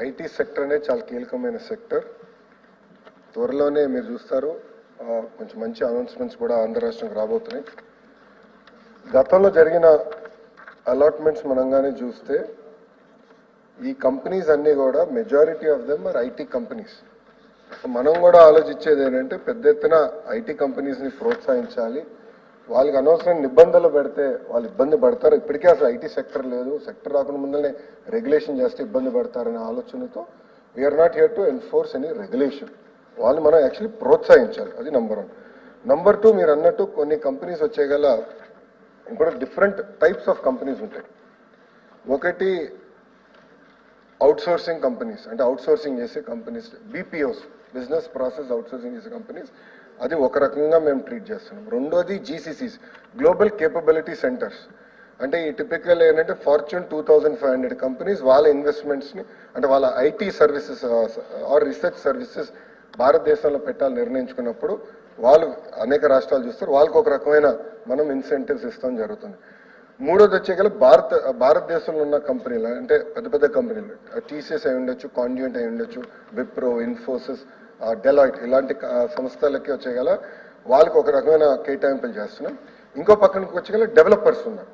IT sector అనేది చాలా కీలకమైన సెక్టర్. త్వరలోనే మీరు చూస్తారు కొంచెం మంచి అనౌన్స్మెంట్స్ కూడా ఆంధ్ర రాష్ట్రంకి రాబోతున్నాయి. గతంలో జరిగిన అలాట్మెంట్స్ మనంగానే చూస్తే ఈ కంపెనీస్ అన్నీ కూడా majority of them or IT companies. మనం కూడా ఆలోచించేది ఏంటంటే పెద్ద ఎత్తున ఐటీ కంపెనీస్ని ప్రోత్సహించాలి. వాళ్ళకి అనవసరమైన నిబంధనలు పెడితే వాళ్ళు ఇబ్బంది పడతారు. ఇప్పటికే అసలు ఐటీ సెక్టర్ లేదు, సెక్టర్ రాకుండా ముందరనే రెగ్యులేషన్ చేస్తే ఇబ్బంది పడతారనే ఆలోచనతో we are not here to enforce any regulation. వాళ్ళు మనం యాక్చువల్లీ ప్రోత్సహించాలి. అది నెంబర్ 1. నెంబర్ 2, మీరు అన్నట్టు కొన్ని కంపెనీస్ వచ్చేగల ఇంకోటి డిఫరెంట్ టైప్స్ ఆఫ్ కంపెనీస్ ఉంటాయి. ఒకటి అవుట్సోర్సింగ్ కంపెనీస్, అంటే అవుట్సోర్సింగ్ చేసే companies, BPOs, business process outsourcing చేసే కంపెనీస్. అది ఒక రకంగా మేము ట్రీట్ చేస్తున్నాం. రెండోది జీసీసీస్, గ్లోబల్ కేపబిలిటీ సెంటర్స్. అంటే ఈ టిపికల్ ఏంటంటే ఫార్చ్యూన్ 2500 కంపెనీస్ వాళ్ళ ఇన్వెస్ట్మెంట్స్ని, అంటే వాళ్ళ IT services or research services భారతదేశంలో పెట్టాలని నిర్ణయించుకున్నప్పుడు వాళ్ళు అనేక రాష్ట్రాలు చూస్తారు. వాళ్ళకి ఒక రకమైన మనం ఇన్సెంటివ్స్ ఇస్తాం జరుగుతుంది. మూడోది వచ్చేగల భారతదేశంలో ఉన్న కంపెనీలు, అంటే పెద్ద పెద్ద కంపెనీలు, టీసీఎస్ అయి ఉండొచ్చు, కాండ్యూంట్ అయి ఉండొచ్చు, విప్రో, ఇన్ఫోసిస్, డెలాయిట్, ఇలాంటి సంస్థలకి వచ్చేగల వాళ్ళకి ఒక రకమైన కేటాయింపులు చేస్తున్నాం. ఇంకో పక్కనకి వచ్చేగల డెవలపర్స్ ఉన్నారు.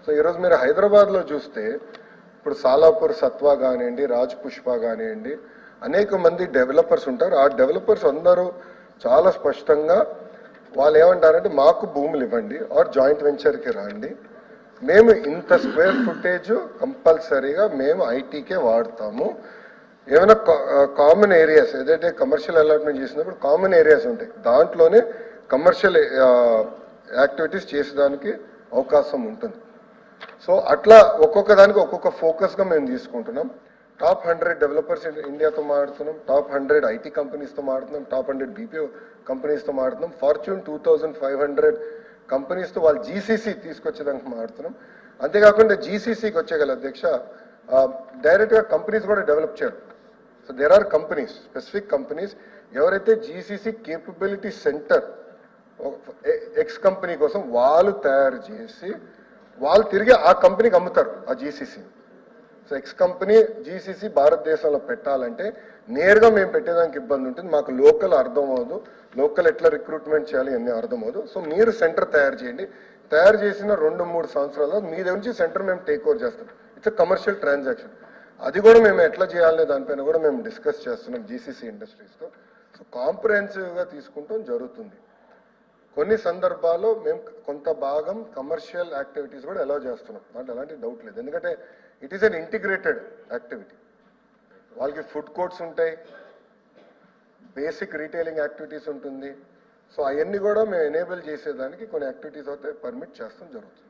సో ఈరోజు మీరు హైదరాబాద్లో చూస్తే ఇప్పుడు సాలాపూర్ సత్వా కానివ్వండి, రాజ్ పుష్ప కానివ్వండి, అనేక మంది డెవలపర్స్ ఉంటారు. ఆ డెవలపర్స్ అందరూ చాలా స్పష్టంగా వాళ్ళు ఏమంటారంటే మాకు భూములు ఇవ్వండి ఆర్ జాయింట్ వెంచర్కి రండి, మేము ఇంత స్క్వేర్ ఫుటేజ్ కంపల్సరీగా మేము ఐటీకే వాడతాము. ఏమైనా కామన్ ఏరియాస్ ఏదైతే కమర్షియల్ అలాట్మెంట్ చేసినప్పుడు కామన్ ఏరియాస్ ఉంటాయి, దాంట్లోనే కమర్షియల్ యాక్టివిటీస్ చేసేదానికి అవకాశం ఉంటుంది. సో అట్లా ఒక్కొక్క దానికి ఒక్కొక్క ఫోకస్గా మేము తీసుకుంటున్నాం. టాప్ 100 డెవలపర్స్ ఇండియాతో మాడుతున్నాం, టాప్ 100 ఐటీ కంపెనీస్తో మాడుతున్నాం, టాప్ 100 బీపీఓ కంపెనీస్తో మాడుతున్నాం, ఫార్చ్యూన్ 2500 కంపెనీస్తో వాళ్ళు జీసీసీ తీసుకొచ్చేదానికి మాడుతున్నాం. అంతేకాకుండా జీసీసీకి వచ్చేగల అధ్యక్ష డైరెక్ట్గా కంపెనీస్ కూడా డెవలప్ చేయరు. So there are companies, specific companies ఎవరైతే GCC capability centre X company కోసం వాళ్ళు తయారు చేసి వాళ్ళు తిరిగి ఆ కంపెనీకి అమ్ముతారు ఆ GCC. So X company GCC భారతదేశంలో పెట్టాలంటే నేరుగా మేము పెట్టేదానికి ఇబ్బంది ఉంటుంది, మాకు లోకల్ అర్థం అవ్వదు, లోకల్ ఎట్లా రిక్రూట్మెంట్ చేయాలి అన్నీ అర్థం అవ్వదు. సో మీరు సెంటర్ తయారు చేయండి, తయారు చేసిన 2-3 సంవత్సరాల్లో మీ దగ్గర నుంచి సెంటర్ మేము టేక్ ఓవర్ చేస్తాం. It's commercial transaction. అది కూడా మేము ఎట్లా చేయాలనే దానిపైన కూడా మేము డిస్కస్ చేస్తున్నాం జీసీసీ ఇండస్ట్రీస్తో. సో కాంప్రహెన్సివ్గా తీసుకుంటాం జరుగుతుంది. కొన్ని సందర్భాల్లో మేము కొంత భాగం కమర్షియల్ యాక్టివిటీస్ కూడా అలౌ చేస్తున్నాం, దాంట్లో ఎలాంటి డౌట్ లేదు. ఎందుకంటే it is an integrated activity. వాళ్ళకి ఫుడ్ కోర్ట్స్ ఉంటాయి, బేసిక్ రీటైలింగ్ యాక్టివిటీస్ ఉంటుంది. సో అవన్నీ కూడా మేము ఎనేబుల్ చేసేదానికి కొన్ని యాక్టివిటీస్ అయితే పర్మిట్ చేస్తాం జరుగుతుంది.